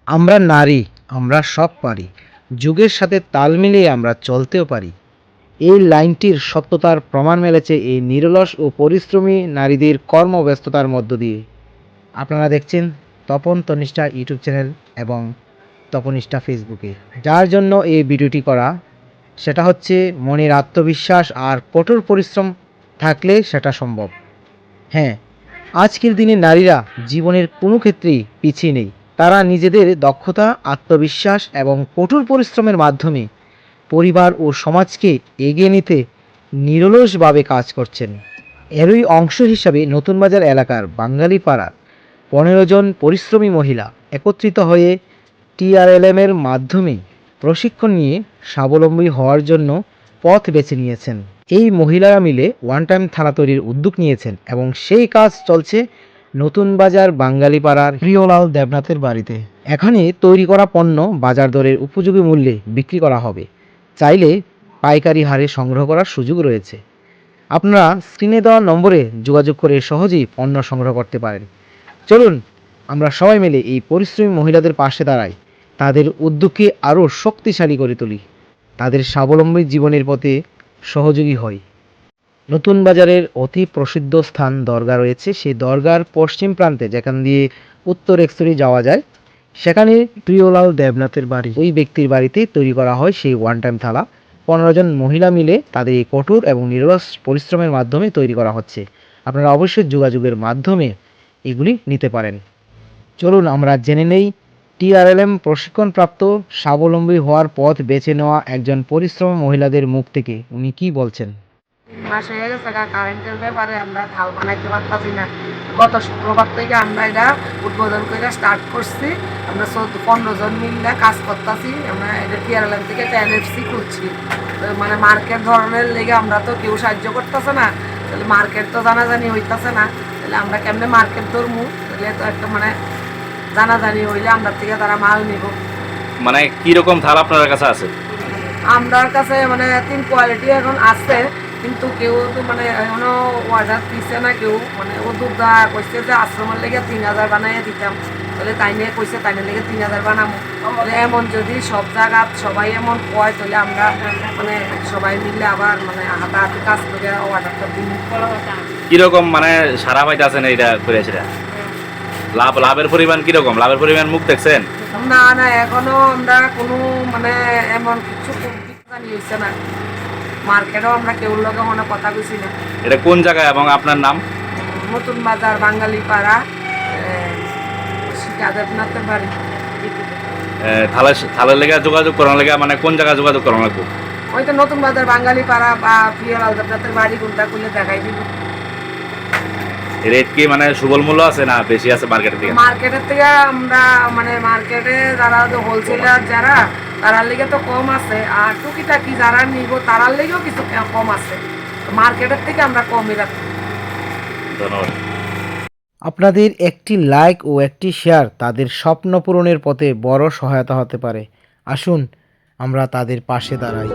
আমরা নারী, আমরা সব পারি, যুগের সাথে তাল মিলিয়ে আমরা চলতেও পারি। এই লাইনটির সত্যতার প্রমাণ মিলেছে এই নিরলস ও পরিশ্রমী নারীদের কর্মব্যস্ততার মধ্য দিয়ে। আপনারা দেখছেন তপন তনিষ্ঠা ইউটিউব চ্যানেল এবং তপনিষ্ঠা ফেসবুকে। যার জন্য এই ভিডিওটি করা সেটা হচ্ছে মনের আত্মবিশ্বাস আর কঠোর পরিশ্রম থাকলে সেটা সম্ভব। হ্যাঁ, আজকের দিনে নারীরা জীবনের কোনো ক্ষেত্রেই পিছিয়ে নেই। তারা নিজেদের দক্ষতা, আত্মবিশ্বাস এবং কঠোর পরিশ্রমের মাধ্যমে পরিবার ও সমাজকে এগিয়ে নিতে নিরলসভাবে কাজ করছেন। এরই অংশ হিসাবে নতুন বাজার এলাকার বাঙালি পাড়ার 15 জন পরিশ্রমী মহিলা একত্রিত হয়ে টিআরএলএমের মাধ্যমে প্রশিক্ষণ নিয়ে স্বাবলম্বী হওয়ার জন্য পথ বেছে নিয়েছেন। এই মহিলারা মিলে ওয়ান টাইম থালা তৈরির উদ্যোগ নিয়েছেন এবং সেই কাজ চলছে নতুন বাজার বাঙালিপাড়ার প্রিয়লাল দেবনাথের বাড়িতে। এখানে তৈরি করা পণ্য বাজার দরের উপযোগী মূল্যে বিক্রি করা হবে। চাইলে পাইকারি হারে সংগ্রহ করার সুযোগ রয়েছে। আপনারা স্ক্রিনে দেওয়া নম্বরে যোগাযোগ করে সহজেই পণ্য সংগ্রহ করতে পারেন। চলুন আমরা সবাই মিলে এই পরিশ্রমী মহিলাদের পাশে দাঁড়াই, তাদের উদ্যোগকে আরও শক্তিশালী করে তুলি, তাদের স্বাবলম্বী জীবনের পথে সহযোগী হই। নতুন বাজারের অতি প্রসিদ্ধ স্থান দরগা রয়েছে। সেই দরগার পশ্চিম প্রান্তে যেখান দিয়ে উত্তর এক্সরি যাওয়া যায়, সেখানে প্রিয়লাল দেবনাথের বাড়ি, ওই ব্যক্তির বাড়িতে তৈরি করা হয় সেই ওয়ান টাইম থালা। 15 জন মহিলা মিলে তাদের এই কঠোর এবং নিরলস পরিশ্রমের মাধ্যমে তৈরি করা হচ্ছে। আপনারা অবশ্যই যোগাযোগের মাধ্যমে এগুলি নিতে পারেন। চলুন আমরা জেনে নেই টিআরএলএম প্রশিক্ষণপ্রাপ্ত স্বাবলম্বী হওয়ার পথ বেছে নেওয়া একজন পরিশ্রমী মহিলাদের মুখ থেকে উনি কি বলছেন। 3 মাস হয়ে গেছে কারেন্টের ব্যাপারে আমরা থাল বানাইতে পারতাছি না। গত শুক্রবার থেকে আমরা এটা উদ্বোধন করে স্টার্ট করছি। আমরা 15 জন মিলে কাজ করতেছি। আমরা এটা টিআরএলএম থেকে একটা এনএফসি খুলছি। মানে মার্কেট ধরনের লেগে আমরা তো কেউ সাহায্য করতেছে না, তাহলে মার্কেট তো জানাজানি হইতেছে না, তাহলে আমরা কেমনে মার্কেট ধরবো? তাহলে তো একটা মানে জানাজানি হইলে আমরা থেকে তারা মাল নিব। মানে কিরকম থাল আপনার কাছে আছে? আমার কাছে মানে 3 কোয়ালিটি এখন আছে, কিন্তু কেউ তো মানে এখনো অর্ডার দিচ্ছে না কেউ। মানে ও দুর্গা কইছে যে আশ্রমের লেগে 3000 বানাইয়া দিতাম, তাহলে তাই নিয়ে কইছে তাই লেগে 3000 বানাবো। তাহলে এমন যদি সব জায়গা সবাই এমন কয়, তাহলে আমরা মানে সবাই মিলে আবার মানে হাতাহাতি কাজ করে অর্ডারটা দিই। কিরকম মানে সারা পাইতেছেন এইটা করেছে? লাভের পরিমাণ কিরকম? লাভের পরিমাণ মুখ দেখছেন? না না, এখনো আমরা কোনো মানে এমন কিছু জানি হইছে না। মার্কেটও আমরা কেউ লগে মনে কথা কইছি না। এটা কোন জায়গায় এবং আপনার নাম? নতুন বাজার বাঙালি পাড়া, দেবনাথের বাড়ি। থালের লেগে যোগাযোগ করার লেগে মানে কোন জায়গায় যোগাযোগ করানো লাগবে? ওই তো নতুন বাজার বাঙালি পাড়া বা প্রিয়লাল দেবনাথের বাড়ি কোনটা করলে দেখাই দিব। রেট কি মানে সুবল মূল্য আছে না বেশি আছে মার্কেটের থেকে? মার্কেটের থেকে আমরা মানে মার্কেটে যারা হোলসেলার যারা তারার লেগে তো কম আছে, আর টুকিটাকি যারা নিব তারার লেগেও কিছু কম আছে। মার্কেটের থেকে আমরা কমই রাখি। ধন্যবাদ। আপনাদের একটি লাইক ও একটি শেয়ার তাদের স্বপ্ন পূরণের পথে বড় সহায়তা হতে পারে। আসুন আমরা তাদের পাশে দাঁড়াই।